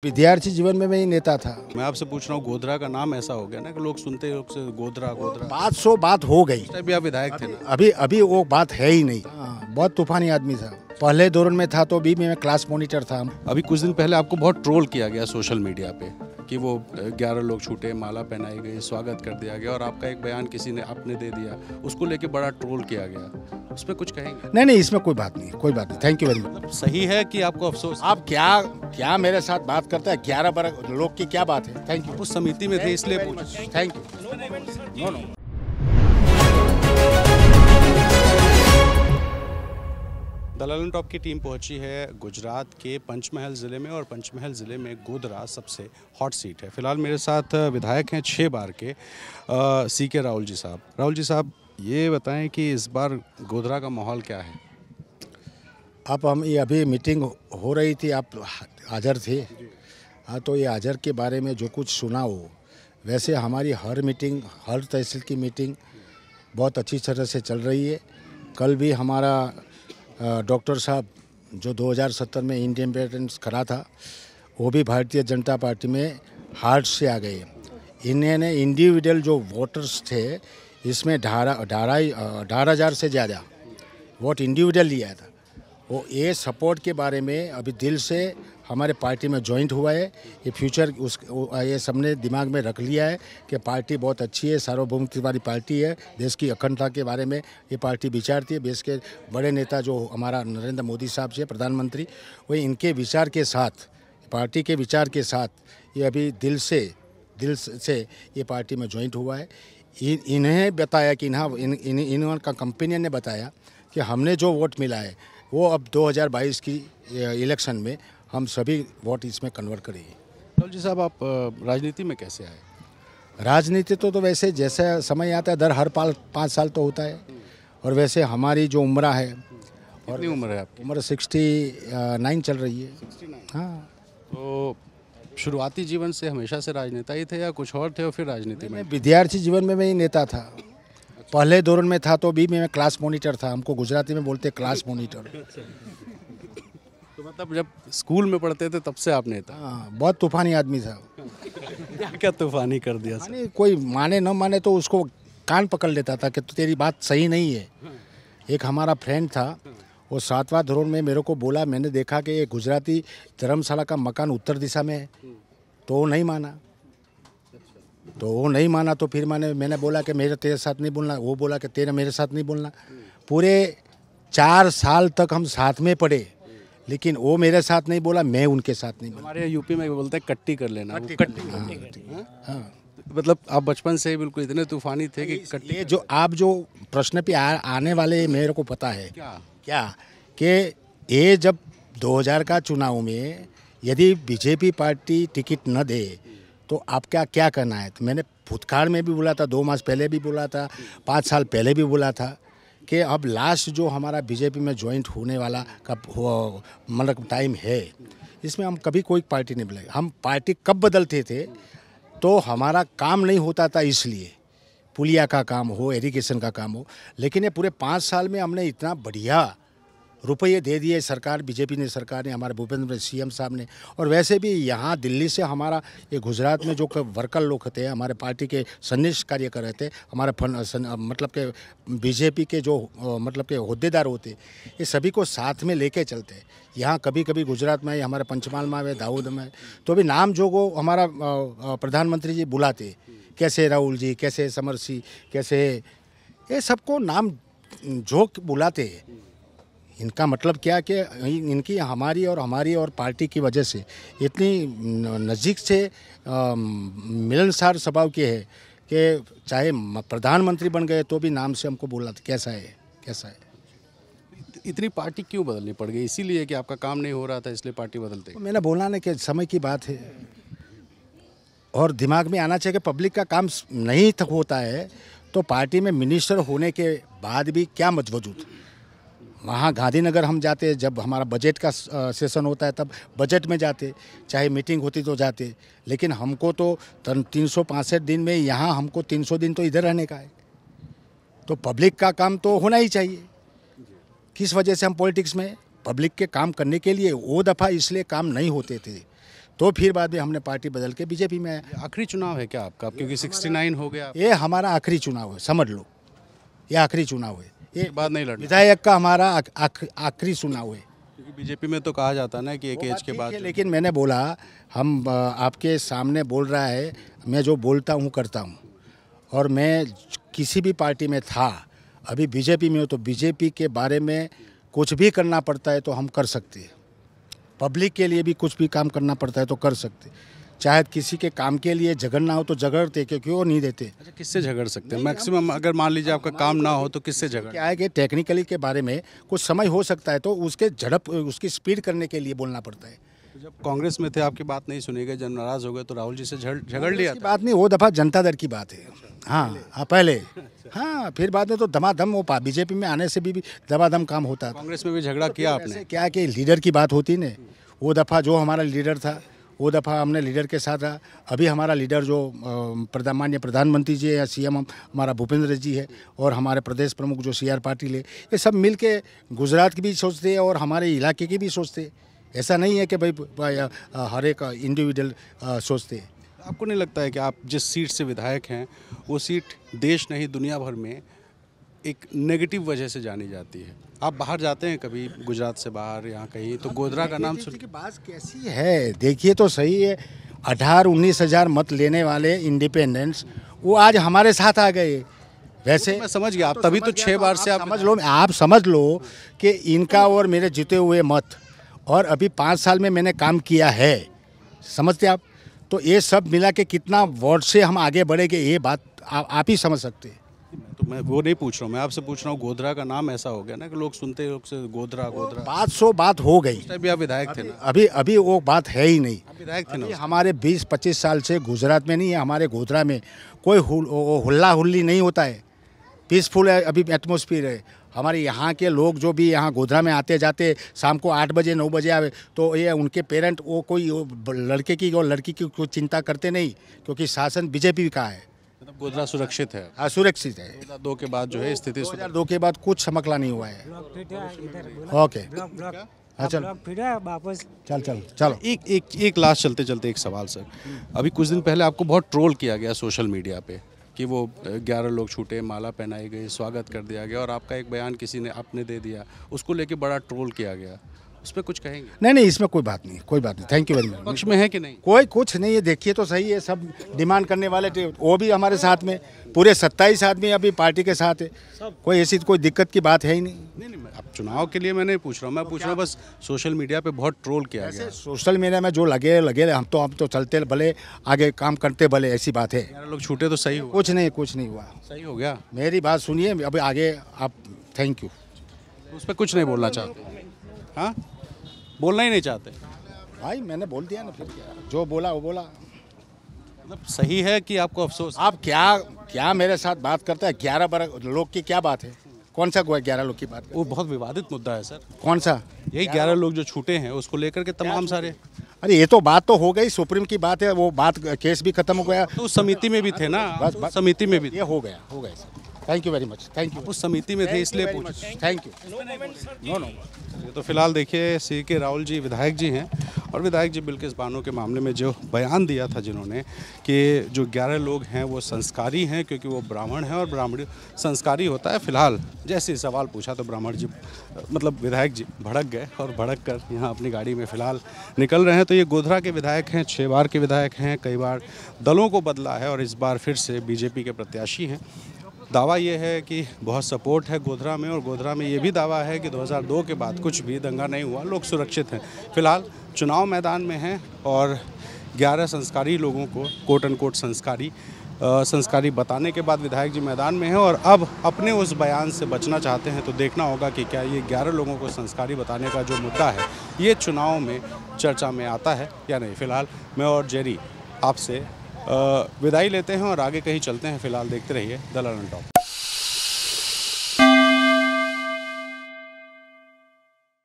विद्यार्थी जीवन में मैं ही नेता था। मैं आपसे पूछ रहा हूँ, गोधरा का नाम ऐसा हो गया ना कि लोग सुनते ही लोग से गोधरा गोधरा। बात हो गई। उस टाइम भी आप विधायक थे ना? अभी वो बात है ही नहीं। बहुत तूफानी आदमी था। पहले दौर में था तो भी मैं क्लास मॉनिटर था। अभी कुछ दिन पहले आपको बहुत ट्रोल किया गया सोशल मीडिया पे कि वो 11 लोग छूटे, माला पहनाई गई, स्वागत कर दिया गया और आपका एक बयान किसी ने आपने दे दिया, उसको लेके बड़ा ट्रोल किया गया। उस पर कुछ कहेंगे? नहीं, इसमें कोई बात नहीं। Thank you very much. सही है कि आपको अफसोस? आप क्या मेरे साथ बात करता है? 11 लोग की क्या बात है? Thank you. उस समिति में थे इसलिए पूछ। Thank you. नो। दलालन टॉप की टीम पहुंची है गुजरात के पंचमहल ज़िले में और पंचमहल ज़िले में गोधरा सबसे हॉट सीट है। फिलहाल मेरे साथ विधायक हैं 6 बार के CK राहुल जी साहब। राहुल जी साहब, ये बताएं कि इस बार गोधरा का माहौल क्या है? हम ये अभी मीटिंग हो रही थी, आप हाजिर थे। हाँ, तो ये हाजिर के बारे में जो कुछ सुना हो, वैसे हमारी हर तहसील की मीटिंग बहुत अच्छी तरह से चल रही है। कल भी हमारा डॉक्टर साहब जो 2070 में इंडिपेंडेंस करा था, वो भी भारतीय जनता पार्टी में हार्ट से आ गए। इन्होंने इंडिविजुअल जो वोटर्स थे, इसमें 18,000 से ज़्यादा वोट इंडिविजुअल लिया था। वो ये सपोर्ट के बारे में अभी दिल से हमारे पार्टी में ज्वाइंट हुआ है। ये फ्यूचर ये सबने दिमाग में रख लिया है कि पार्टी बहुत अच्छी है, सार्वभौमिकता वाली पार्टी है, देश की अखंडता के बारे में ये पार्टी विचारती है। देश के बड़े नेता जो हमारा नरेंद्र मोदी साहब से प्रधानमंत्री, वही इनके विचार के साथ, पार्टी के विचार के साथ ये अभी दिल से ये पार्टी में ज्वाइंट हुआ है। इन्हें बताया कि इनका कंपेनियन ने बताया कि हमने जो वोट मिला है वो अब 2022 की इलेक्शन में हम सभी वोट इसमें कन्वर्ट करेंगे। राहुल जी साहब, आप राजनीति में कैसे आए? राजनीति तो वैसे जैसा समय आता है, हर 5 साल तो होता है। और वैसे हमारी जो उम्र है, कितनी उम्र है आपकी? उम्र 69 चल रही है। 69? हाँ। तो शुरुआती जीवन से हमेशा से राजनेता ही थे या कुछ और थे और फिर राजनीति में? विद्यार्थी जीवन में मैं ही नेता था। पहले दौर में था तो भी मैं क्लास मॉनिटर था। हमको गुजराती में बोलते क्लास मॉनिटर। तो मतलब जब स्कूल में पढ़ते थे तब से आप नेता? हाँ, बहुत तूफानी आदमी था। क्या तूफानी कर दिया सर? कोई माने न माने तो उसको कान पकड़ लेता था कि तेरी बात सही नहीं है। एक हमारा फ्रेंड था, वो 7वां दौर में मेरे को बोला, मैंने देखा कि ये गुजराती धर्मशाला का मकान उत्तर दिशा में है। तो वो नहीं माना। तो फिर मैंने बोला कि मेरे तेरे साथ नहीं बोलना। वो बोला कि तेरे मेरे साथ नहीं बोलना। पूरे 4 साल तक हम साथ में पढ़े, लेकिन वो मेरे साथ नहीं बोला, मैं उनके साथ नहीं बोला। हमारे यूपी में बोलते हैं कट्टी कर लेना। कट्टी। हाँ। मतलब आप बचपन से ही बिल्कुल इतने तूफानी थे कि कट्टी। ये जो प्रश्न पे आने वाले मेरे को पता है क्या कि ये जब 2000 का चुनाव में यदि बीजेपी पार्टी टिकट न दे तो आपका क्या करना है? तो मैंने भूतकाल में भी बोला था, 2 मास पहले भी बोला था, 5 साल पहले भी बोला था कि अब लास्ट जो हमारा बीजेपी में ज्वाइंट होने वाला का मतलब टाइम है, इसमें हम कभी कोई पार्टी नहीं बदले। हम पार्टी कब बदलते थे तो हमारा काम नहीं होता था, इसलिए पुलिया का काम हो, इरिगेशन का काम हो। लेकिन ये पूरे 5 साल में हमने इतना बढ़िया रुपये दे दिए सरकार, बीजेपी ने सरकार ने, हमारे भूपेंद्र CM साहब ने। और वैसे भी यहाँ दिल्ली से हमारा ये गुजरात में जो वर्कर लोग थे, हमारे पार्टी के सन्निष्ठ कार्य कर रहे थे, हमारे मतलब के बीजेपी के जो मतलब के होद्देदार होते, ये सभी को साथ में लेके चलते। यहाँ कभी गुजरात में हमारे पंचमहल में आए, दाऊद में, तो भी नाम जो वो हमारा प्रधानमंत्री जी बुलाते, कैसे राहुल जी, कैसे समर सिंह, कैसे, ये सबको नाम जो बुलाते। इनका मतलब क्या कि इनकी हमारी और पार्टी की वजह से इतनी नज़दीक से मिलनसार स्वभाव की है कि चाहे प्रधानमंत्री बन गए तो भी नाम से हमको बोला था कैसा है। इतनी पार्टी क्यों बदलनी पड़ गई? इसीलिए कि आपका काम नहीं हो रहा था इसलिए पार्टी बदलते? तो मैंने बोला ना कि समय की बात है और दिमाग में आना चाहिए कि पब्लिक का काम नहीं होता है तो पार्टी में मिनिस्टर होने के बाद भी क्या वजूद। वहाँ गांधीनगर हम जाते, जब हमारा बजट का सेशन होता है तब बजट में जाते, चाहे मीटिंग होती तो जाते। लेकिन हमको तो 365 दिन में यहाँ हमको 300 दिन तो इधर रहने का है। तो पब्लिक का काम तो होना ही चाहिए। किस वजह से हम पॉलिटिक्स में पब्लिक के काम करने के लिए वो दफ़ा इसलिए काम नहीं होते थे तो फिर बाद में हमने पार्टी बदल के बीजेपी में आया। ये आखिरी चुनाव है क्या आपका, क्योंकि 69 हो गया, ये हमारा आखिरी चुनाव है, समझ लो, ये आखिरी चुनाव है, ये बाद नहीं लड़ना, विधायक का हमारा आखिरी चुनाव है। क्योंकि बीजेपी में तो कहा जाता है ना कि एक एज के बाद। लेकिन मैंने बोला, हम आपके सामने बोल रहा है, मैं जो बोलता हूँ करता हूँ, और मैं किसी भी पार्टी में था, अभी बीजेपी में हो, तो बीजेपी के बारे में कुछ भी करना पड़ता है तो हम कर सकते हैं। पब्लिक के लिए भी कुछ भी काम करना पड़ता है तो कर सकते, चाहे किसी के काम के लिए झगड़ना हो तो झगड़ते, क्यों नहीं देते। अच्छा, किससे झगड़ सकते हैं मैक्सिमम? अगर मान लीजिए आपका काम ना हो तो किससे झगड़? क्या है कि टेक्निकली के बारे में कुछ समय हो सकता है, तो उसके झड़प, उसकी स्पीड करने के लिए बोलना पड़ता है। तो जब कांग्रेस में थे आपकी बात नहीं सुनी गई, जब नाराज हो गए तो राहुल जी से झगड़ लिया की था? बात नहीं, वो दफ़ा जनता दल की बात है। हाँ पहले, हाँ फिर बाद में तो धमाधम वो बीजेपी में आने से भी धमाधम काम होता था। कांग्रेस में भी झगड़ा किया आपने? क्या कि लीडर की बात होती ने, वो दफ़ा जो हमारा लीडर था, वो दफ़ा हमने लीडर के साथ रहा। अभी हमारा लीडर जो माननीय प्रधानमंत्री जी है या सीएम हमारा भूपेंद्र जी है, और हमारे प्रदेश प्रमुख जो CR पाटिल है, ये सब मिल के गुजरात की भी सोचते हैं और हमारे इलाके की भी सोचते हैं। ऐसा नहीं है कि भाई हर एक इंडिविजुअल सोचते हैं। आपको नहीं लगता है कि आप जिस सीट से विधायक हैं वो सीट देश नहीं दुनिया भर में एक नेगेटिव वजह से जानी जाती है? आप बाहर जाते हैं कभी गुजरात से बाहर, यहाँ कहीं, तो गोधरा का नाम सुन की बात कैसी है, देखिए तो सही है। 18-19 हज़ार मत लेने वाले इंडिपेंडेंट्स वो आज हमारे साथ आ गए। वैसे तो मैं समझ गया, आप तभी तो 6 बार से आप समझ लो कि इनका और मेरे जीते हुए मत, और अभी 5 साल में मैंने काम किया है, समझते आप, तो ये सब मिला के कितना वोट से हम आगे बढ़ेंगे, ये बात आप ही समझ सकते हैं। तो मैं वो नहीं पूछ रहा हूँ, मैं आपसे पूछ रहा हूँ, गोधरा का नाम ऐसा हो गया ना कि लोग सुनते ही लोग से गोधरा गोधरा। बात हो गई। अभी आप विधायक थे ना? अभी वो बात है ही नहीं। आप विधायक थे ना? हमारे 20-25 साल से गुजरात में नहीं है, हमारे गोधरा में कोई हुल्ला हुल्ली नहीं होता है, पीसफुल है, अभी एटमॉस्फेयर है। हमारे यहाँ के लोग जो भी यहाँ गोधरा में आते जाते, शाम को 8 बजे 9 बजे आवे, तो ये उनके पेरेंट वो कोई लड़के की और लड़की की कोई चिंता करते नहीं, क्योंकि शासन बीजेपी का है। मतलब गोधरा सुरक्षित है? हाँ सुरक्षित है। 2002 के बाद जो है स्थिति 2002 के बाद कुछ चमकला नहीं हुआ है। ओके चल वापस चलो। एक लास्ट चलते चलते एक सवाल सर, अभी कुछ दिन पहले आपको बहुत ट्रोल किया गया सोशल मीडिया पे कि वो 11 लोग छूटे, माला पहनाई गई, स्वागत कर दिया गया, और आपका एक बयान किसी ने आपने दे दिया, उसको लेके बड़ा ट्रोल किया गया, उस पर कुछ कहेंगे? नहीं, इसमें कोई बात नहीं, कोई बात नहीं। Thank you very much. पक्ष में है कि नहीं? कोई कुछ नहीं है, देखिए तो सही है, सब डिमांड करने वाले वो भी हमारे साथ में, पूरे 27 आदमी अभी पार्टी के साथ है, कोई ऐसी कोई दिक्कत की बात है ही नहीं। नहीं, अब चुनाव के लिए मैं नहीं पूछ रहा हूँ, मैं पूछ रहा हूँ बस सोशल मीडिया पे बहुत ट्रोल किया गया। सोशल मीडिया में जो लगे हम तो चलते भले, आगे काम करते भले, ऐसी बात है। 11 लोग छूटे तो सही हुआ? कुछ नहीं हुआ, सही हो गया। मेरी बात सुनिए, अभी आगे आप। Thank you. उस पर कुछ नहीं बोलना चाहते? हाँ, बोलना ही नहीं चाहते भाई, मैंने बोल दिया ना, फिर क्या, जो बोला वो बोला। मतलब सही है कि आपको अफसोस? आप क्या मेरे साथ बात करता है? 11 लोग की क्या बात है? कौन सा 11 लोग की बात? वो बहुत विवादित मुद्दा है सर। कौन सा? यही 11 लोग जो छूटे हैं उसको लेकर के तमाम सारे। अरे ये तो बात तो हो गई, सुप्रीम की बात है, वो बात केस भी खत्म हो गया। तो उस समिति में भी थे ना? बस समिति में भी ये हो गया sir. Thank you very much. Thank you. उस समिति में थे इसलिए पूछ। Thank you. नो। ये तो फिलहाल देखिए CK राहुल जी विधायक जी हैं, और विधायक जी बिल्किस बानो के मामले में जो बयान दिया था जिन्होंने, कि जो 11 लोग हैं वो संस्कारी हैं क्योंकि वो ब्राह्मण हैं, और ब्राह्मण संस्कारी होता है। फिलहाल जैसे सवाल पूछा तो ब्राह्मण जी, मतलब विधायक जी भड़क गए, और भड़क कर यहाँ अपनी गाड़ी में फ़िलहाल निकल रहे हैं। तो ये गोधरा के विधायक हैं, 6 बार के विधायक हैं, कई बार दलों को बदला है, और इस बार फिर से बीजेपी के प्रत्याशी हैं। दावा ये है कि बहुत सपोर्ट है गोधरा में, और गोधरा में ये भी दावा है कि 2002 के बाद कुछ भी दंगा नहीं हुआ, लोग सुरक्षित हैं। फिलहाल चुनाव मैदान में हैं, और 11 संस्कारी लोगों को कोट एंड कोट संस्कारी बताने के बाद विधायक जी मैदान में हैं, और अब अपने उस बयान से बचना चाहते हैं। तो देखना होगा कि क्या ये 11 लोगों को संस्कारी बताने का जो मुद्दा है ये चुनाव में चर्चा में आता है या नहीं। फिलहाल मैं और जेरी आपसे विदाई लेते हैं और आगे कहीं चलते हैं। फिलहाल देखते रहिए दलाल ऑन टॉप।